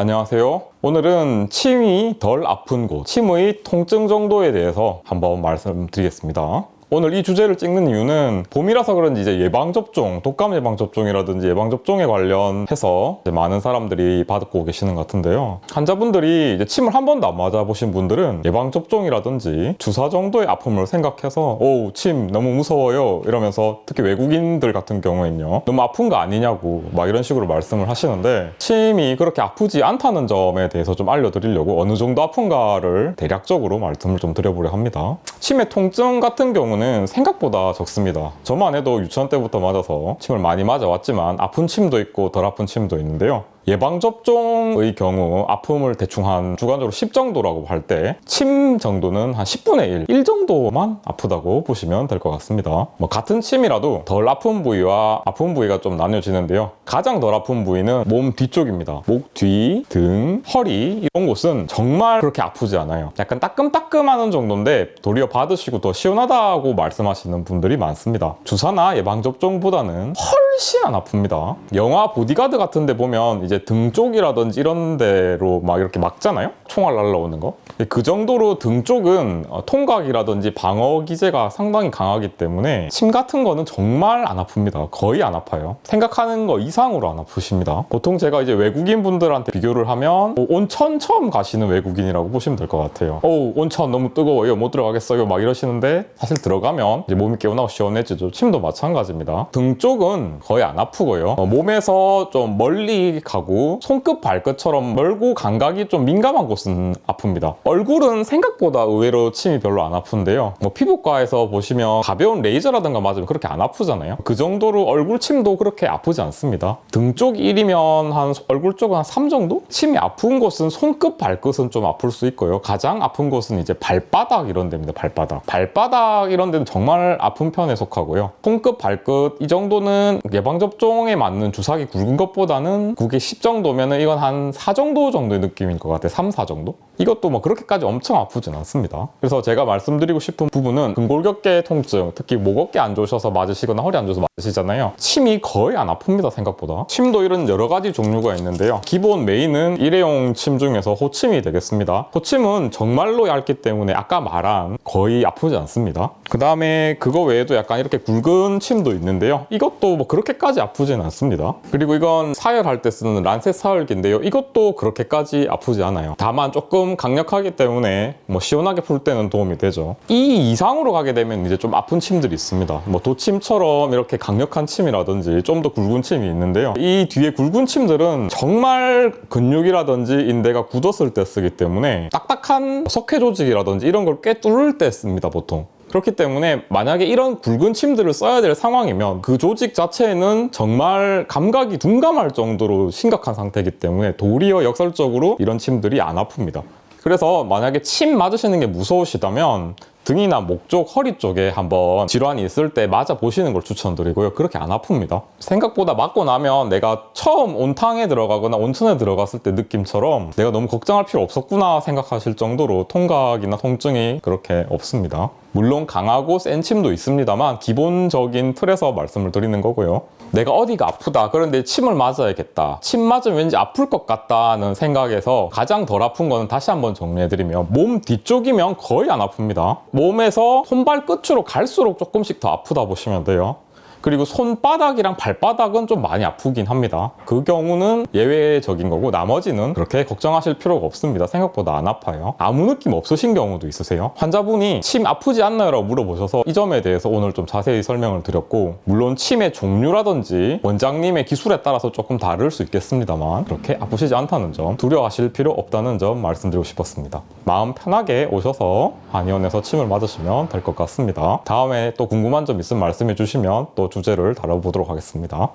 안녕하세요. 오늘은 침이 덜 아픈 곳, 침의 통증 정도에 대해서 한번 말씀드리겠습니다. 오늘 이 주제를 찍는 이유는 봄이라서 그런지 이제 예방접종, 독감 예방접종이라든지 예방접종에 관련해서 이제 많은 사람들이 받고 계시는 것 같은데요. 환자분들이 이제 침을 한 번도 안 맞아보신 분들은 예방접종이라든지 주사 정도의 아픔을 생각해서 오우, 침 너무 무서워요 이러면서 특히 외국인들 같은 경우에는요. 너무 아픈 거 아니냐고 막 이런 식으로 말씀을 하시는데 침이 그렇게 아프지 않다는 점에 대해서 좀 알려드리려고 어느 정도 아픈가를 대략적으로 말씀을 좀 드려보려 합니다. 침의 통증 같은 경우는 생각보다 적습니다. 저만 해도 유치원 때부터 맞아서 침을 많이 맞아왔지만 아픈 침도 있고 덜 아픈 침도 있는데요. 예방접종의 경우 아픔을 대충 한 주관적으로 10 정도라고 할 때 침 정도는 한 10분의 1 정도만 아프다고 보시면 될 것 같습니다. 같은 침이라도 덜 아픈 부위와 아픈 부위가 좀 나뉘어지는데요. 가장 덜 아픈 부위는 몸 뒤쪽입니다. 목 뒤, 등, 허리 이런 곳은 정말 그렇게 아프지 않아요. 약간 따끔따끔하는 정도인데 도리어 받으시고 더 시원하다고 말씀하시는 분들이 많습니다. 주사나 예방접종보다는 훨씬 안 아픕니다. 영화 보디가드 같은 데 보면 이제 등 쪽이라든지 이런 데로 막 이렇게 막잖아요? 총알 날라오는 거. 그 정도로 등 쪽은 통각이라든지 방어 기제가 상당히 강하기 때문에 침 같은 거는 정말 안 아픕니다. 거의 안 아파요. 생각하는 거 이상으로 안 아프십니다. 보통 제가 이제 외국인 분들한테 비교를 하면 온천 처음 가시는 외국인이라고 보시면 될 것 같아요. 온천 너무 뜨거워요. 못 들어가겠어요. 막 이러시는데 사실 들어가면 이제 몸이 개운하고 시원해지죠. 침도 마찬가지입니다. 등 쪽은 거의 안 아프고요. 몸에서 좀 멀리 가고 손끝 발끝처럼 멀고 감각이 좀 민감한 곳은 아픕니다. 얼굴은 생각보다 의외로 침이 별로 안 아픈데요. 피부과에서 보시면 가벼운 레이저라든가 맞으면 그렇게 안 아프잖아요. 그 정도로 얼굴 침도 그렇게 아프지 않습니다. 등 쪽 1이면 한 얼굴 쪽은 한 3 정도? 침이 아픈 곳은 손끝 발끝은 좀 아플 수 있고요. 가장 아픈 곳은 이제 발바닥 이런 데입니다. 발바닥 이런 데는 정말 아픈 편에 속하고요. 손끝 발끝 이 정도는 예방접종에 맞는 주사기 굵은 것보다는 그게 10 정도면은 이건 한 4 정도의 느낌인 것 같아요. 3, 4 정도? 이것도 그렇게까지 엄청 아프진 않습니다. 그래서 제가 말씀드리고 싶은 부분은 근골격계 통증, 특히 목 어깨 안 좋으셔서 맞으시거나 허리 안 좋아서 맞으시잖아요. 침이 거의 안 아픕니다. 생각보다. 침도 이런 여러 가지 종류가 있는데요. 기본 메인은 일회용 침 중에서 호침이 되겠습니다. 호침은 정말로 얇기 때문에 아까 말한 거의 아프지 않습니다. 그 다음에 그거 외에도 약간 이렇게 굵은 침도 있는데요. 이것도 그렇게까지 아프진 않습니다. 그리고 이건 사열할 때 쓰는 란셋 사열기인데요. 이것도 그렇게까지 아프지 않아요. 다만 조금 강력하기 때문에 시원하게 풀 때는 도움이 되죠. 이 이상으로 가게 되면 이제 좀 아픈 침들이 있습니다. 도침처럼 이렇게 강력한 침이라든지 좀 더 굵은 침이 있는데요. 이 뒤에 굵은 침들은 정말 근육이라든지 인대가 굳었을 때 쓰기 때문에 딱딱한 석회 조직이라든지 이런 걸 꽤 뚫을 때 씁니다, 보통. 그렇기 때문에 만약에 이런 굵은 침들을 써야 될 상황이면 그 조직 자체는 정말 감각이 둔감할 정도로 심각한 상태이기 때문에 도리어 역설적으로 이런 침들이 안 아픕니다. 그래서 만약에 침 맞으시는 게 무서우시다면 등이나 목 쪽, 허리 쪽에 한번 질환이 있을 때 맞아보시는 걸 추천드리고요. 그렇게 안 아픕니다. 생각보다 맞고 나면 내가 처음 온탕에 들어가거나 온천에 들어갔을 때 느낌처럼 내가 너무 걱정할 필요 없었구나 생각하실 정도로 통각이나 통증이 그렇게 없습니다. 물론 강하고 센 침도 있습니다만 기본적인 틀에서 말씀을 드리는 거고요. 내가 어디가 아프다, 그런데 침을 맞아야겠다, 침 맞으면 왠지 아플 것 같다는 생각에서 가장 덜 아픈 거는 다시 한번 정리해드리면 몸 뒤쪽이면 거의 안 아픕니다. 몸에서 손발 끝으로 갈수록 조금씩 더 아프다 보시면 돼요. 그리고 손바닥이랑 발바닥은 좀 많이 아프긴 합니다. 그 경우는 예외적인 거고 나머지는 그렇게 걱정하실 필요가 없습니다. 생각보다 안 아파요. 아무 느낌 없으신 경우도 있으세요? 환자분이 침 아프지 않나요? 라고 물어보셔서 이 점에 대해서 오늘 좀 자세히 설명을 드렸고, 물론 침의 종류라든지 원장님의 기술에 따라서 조금 다를 수 있겠습니다만 그렇게 아프시지 않다는 점, 두려워하실 필요 없다는 점 말씀드리고 싶었습니다. 마음 편하게 오셔서 한의원에서 침을 맞으시면 될 것 같습니다. 다음에 또 궁금한 점 있으면 말씀해 주시면 또 주제를 다뤄보도록 하겠습니다.